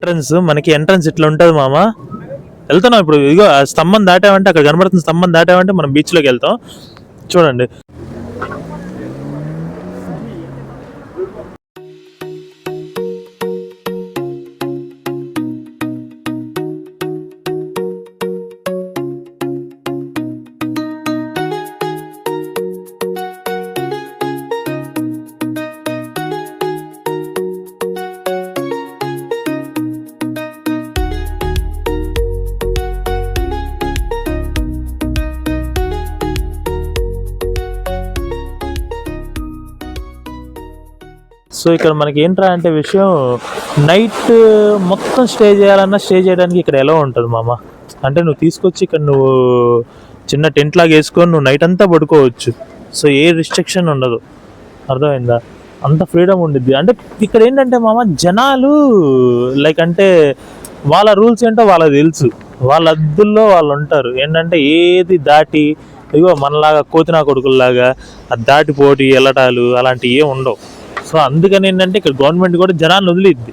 Entrance మనకి entrance ఇట్లా ఉంటుంది మామ. వెళ్తున్నాం ఇప్పుడు. ఇదిగో ఆ స్తంభం దాటామంటే, అక్కడ కనబడుతున్న స్తంభం దాటామంటే మనం బీచ్లోకి వెళ్తాం. చూడండి. సో ఇక్కడ మనకి ఏంట్రా అంటే విషయం, నైట్ మొత్తం స్టే చేయాలన్నా స్టే చేయడానికి ఇక్కడ ఎలా ఉంటుంది మామ అంటే, నువ్వు తీసుకొచ్చి ఇక్కడ నువ్వు చిన్న టెంట్ లాగా వేసుకొని నువ్వు నైట్ అంతా పడుకోవచ్చు. సో ఏ రిస్ట్రిక్షన్ ఉండదు, అర్థమైందా? అంత ఫ్రీడమ్ ఉండిద్ది. అంటే ఇక్కడ ఏంటంటే మామ, జనాలు లైక్ అంటే వాళ్ళ రూల్స్ ఏంటో వాళ్ళకి తెలుసు, వాళ్ళ అద్దుల్లో వాళ్ళు ఉంటారు. ఏంటంటే ఏది దాటి, ఇగో మనలాగా కోతినా కొడుకుల్లాగా అది దాటిపోటీ వెళ్ళటాలు అలాంటివి ఏమి ఉండవు. సో అందుకని ఏంటంటే ఇక్కడ గవర్నమెంట్ కూడా జనాన్ని వదిలిద్ది.